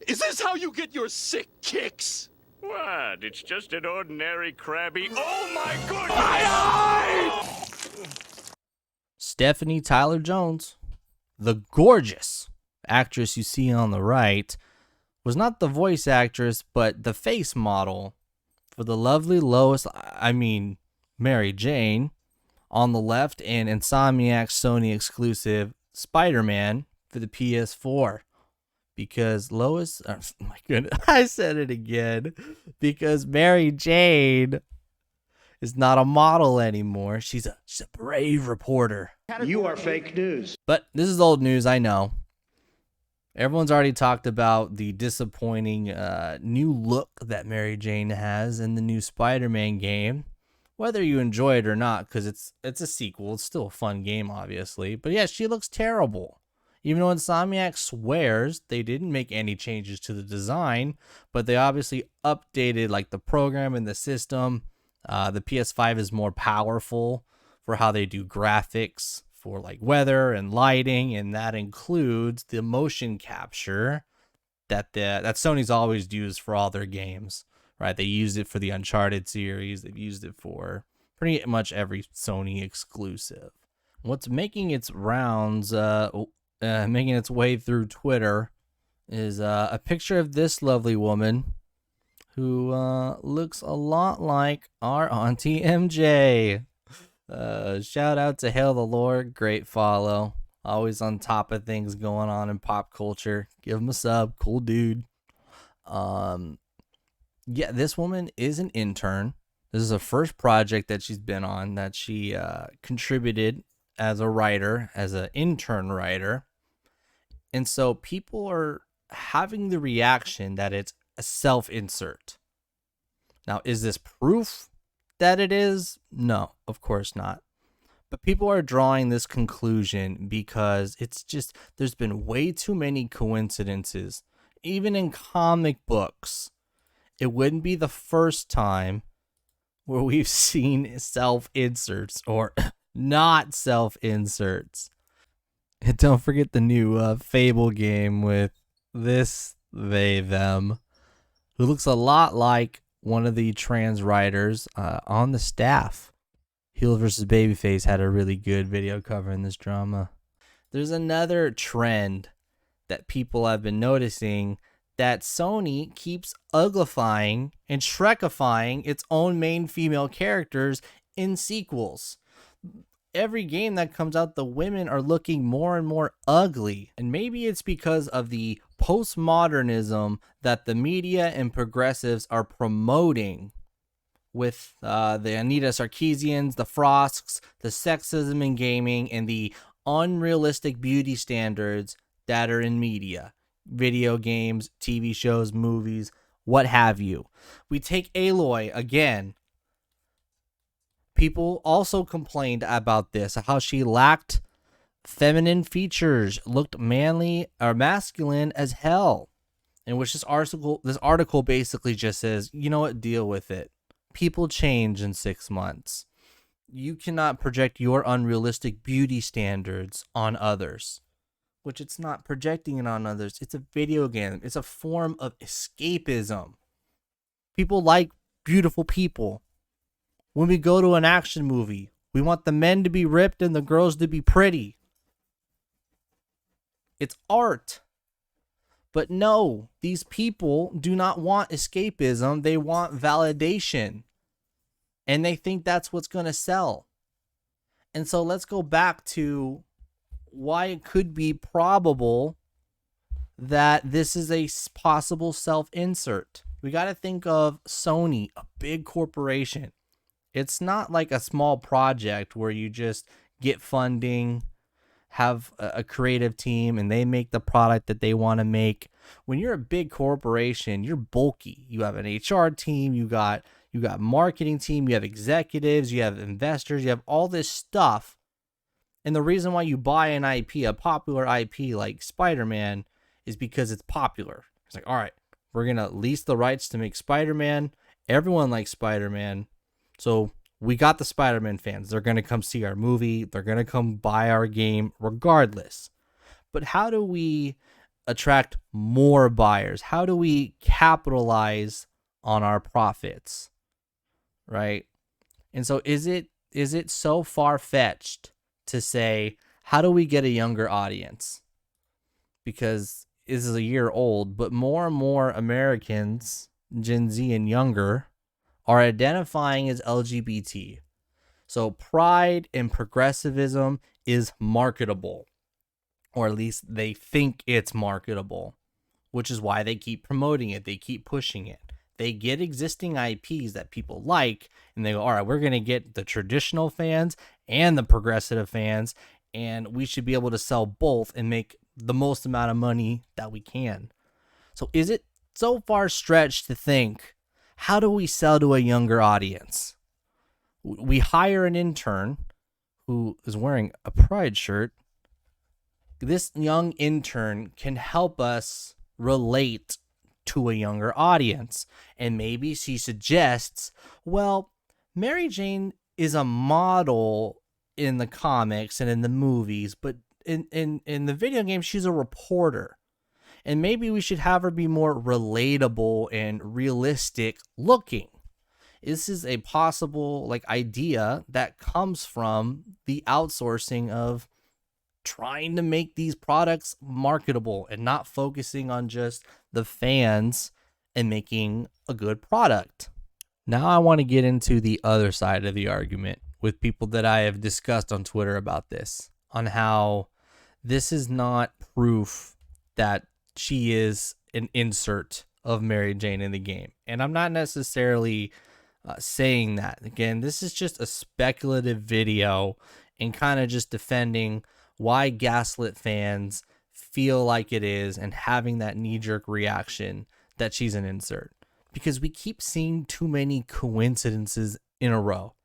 Is this how you get your sick kicks? What? It's just an ordinary crabby. Oh my goodness! My eye! Stephanie Tyler Jones, the gorgeous actress you see on the right, was not the voice actress, but the face model for the lovely Mary Jane, on the left, and Insomniac's Sony exclusive Spider-Man for the PS4. Because Lois, oh my goodness, I said it again. Because Mary Jane is not a model anymore. She's a brave reporter. You are fake news. But this is old news, I know. Everyone's already talked about the disappointing new look that Mary Jane has in the new Spider-Man game. Whether you enjoy it or not, because it's a sequel. It's still a fun game, obviously. But yeah, she looks terrible. Even though Insomniac swears they didn't make any changes to the design, but they obviously updated like the program and the system. The PS5 is more powerful for how they do graphics for like weather and lighting, and that includes the motion capture that Sony's always used for all their games, right? They used it for the Uncharted series. They've used it for pretty much every Sony exclusive. What's making its rounds, making its way through Twitter is a picture of this lovely woman who looks a lot like our Auntie MJ. Shout out to Hail the Lord. Great follow. Always on top of things going on in pop culture. Give him a sub. Cool dude. Yeah, this woman is an intern. This is the first project that she's been on that she contributed as a writer, as an intern writer. And so people are having the reaction that it's a self-insert. Now, is this proof that it is? No, of course not. But people are drawing this conclusion because it's just, there's been way too many coincidences. Even in comic books, it wouldn't be the first time where we've seen self-inserts or not self-inserts. And don't forget the new Fable game with this them, who looks a lot like one of the trans writers on the staff. Heel vs. Babyface had a really good video covering this drama. There's another trend that people have been noticing, that Sony keeps uglifying and Shrekifying its own main female characters in sequels. Every game that comes out, the women are looking more and more ugly. And maybe it's because of the postmodernism that the media and progressives are promoting with the Anita Sarkeesians, the Frosks, the sexism in gaming, and the unrealistic beauty standards that are in media. Video games, TV shows, movies, what have you. We take Aloy again. People also complained about this, how she lacked feminine features, looked manly or masculine as hell. In which this article basically just says, you know what, deal with it. People change in 6 months. You cannot project your unrealistic beauty standards on others. Which it's not projecting it on others. It's a video game. It's a form of escapism. People like beautiful people. When we go to an action movie, we want the men to be ripped and the girls to be pretty. It's art. But no, these people do not want escapism. They want validation. And they think that's what's going to sell. And so let's go back to why it could be probable that this is a possible self-insert. We got to think of Sony, a big corporation. It's not like a small project where you just get funding, have a creative team, and they make the product that they want to make. When you're a big corporation, you're bulky. You have an HR team, you got marketing team, you have executives, you have investors, you have all this stuff. And the reason why you buy an IP, a popular IP like Spider-Man, is because it's popular. It's like, all right, we're going to lease the rights to make Spider-Man. Everyone likes Spider-Man. So we got the Spider-Man fans. They're going to come see our movie. They're going to come buy our game regardless. But how do we attract more buyers? How do we capitalize on our profits? Right? And so is it so far-fetched to say, how do we get a younger audience? Because this is a year old, but more and more Americans, Gen Z and younger, are identifying as LGBT. So pride and progressivism is marketable, or at least they think it's marketable, which is why they keep promoting it. They keep pushing it. They get existing IPs that people like, and they go, all right, we're going to get the traditional fans and the progressive fans, and we should be able to sell both and make the most amount of money that we can. So is it so far stretched to think, how do we sell to a younger audience? We hire an intern who is wearing a Pride shirt. This young intern can help us relate to a younger audience. And maybe she suggests, well, Mary Jane is a model in the comics and in the movies, but in the video game, she's a reporter. And maybe we should have her be more relatable and realistic looking. This is a possible idea that comes from the outsourcing of trying to make these products marketable and not focusing on just the fans and making a good product. Now I want to get into the other side of the argument with people that I have discussed on Twitter about this, on how this is not proof that she is an insert of Mary Jane in the game. And I'm not necessarily saying that. Again, this is just a speculative video and kind of just defending why Gaslit fans feel like it is and having that knee-jerk reaction that she's an insert. Because we keep seeing too many coincidences in a row.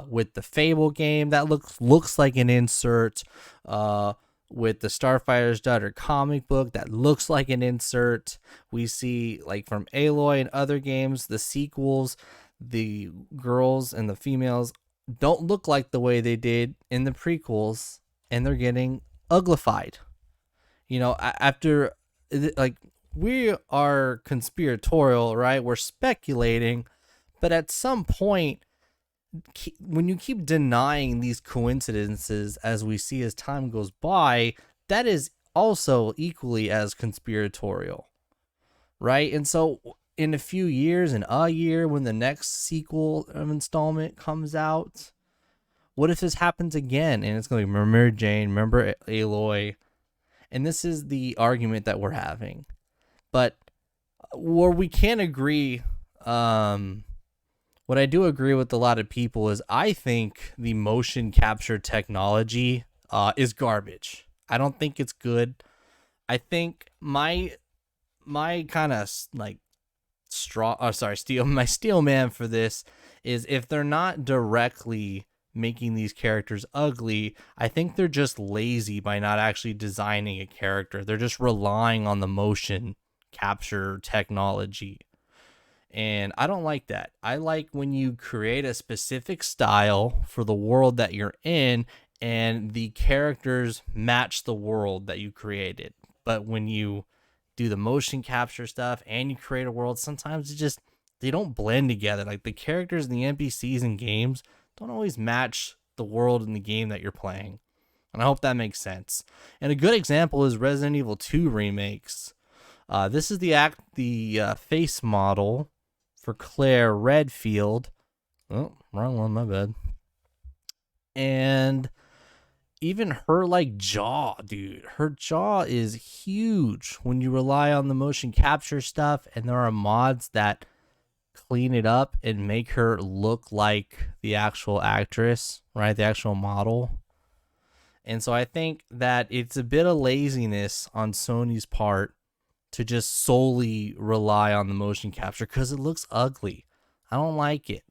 With the Fable game, that looks like an insert. With the Starfighter's Daughter comic book, that looks like an insert. We see, from Aloy and other games, the sequels, the girls and the females don't look like the way they did in the prequels, and they're getting uglified. After, we are conspiratorial, right? We're speculating, but at some point, when you keep denying these coincidences, as we see as time goes by, that is also equally as conspiratorial, right? And so in a few years, in a year, when the next sequel of installment comes out, what if this happens again? And it's going to be, remember Jane, remember Aloy? And this is the argument that we're having. But where we can't agree, what I do agree with a lot of people is I think the motion capture technology is garbage. I don't think it's good. I think my kind of steel man for this is, if they're not directly making these characters ugly, I think they're just lazy by not actually designing a character. They're just relying on the motion capture technology. And I don't like that. I like when you create a specific style for the world that you're in and the characters match the world that you created. But when you do the motion capture stuff and you create a world, sometimes they don't blend together. Like, the characters and the NPCs in games don't always match the world in the game that you're playing. And I hope that makes sense. And a good example is Resident Evil 2 remakes. This is the face model for Claire Redfield. Oh, wrong one, my bad. And even her jaw, dude. Her jaw is huge when you rely on the motion capture stuff, and there are mods that clean it up and make her look like the actual actress, right? The actual model. And so I think that it's a bit of laziness on Sony's part to just solely rely on the motion capture because it looks ugly. I don't like it.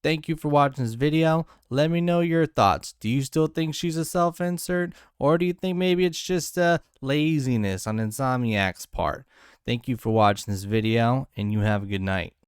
Thank you for watching this video. Let me know your thoughts. Do you still think she's a self-insert? Or do you think maybe it's just laziness on Insomniac's part? Thank you for watching this video, and you have a good night.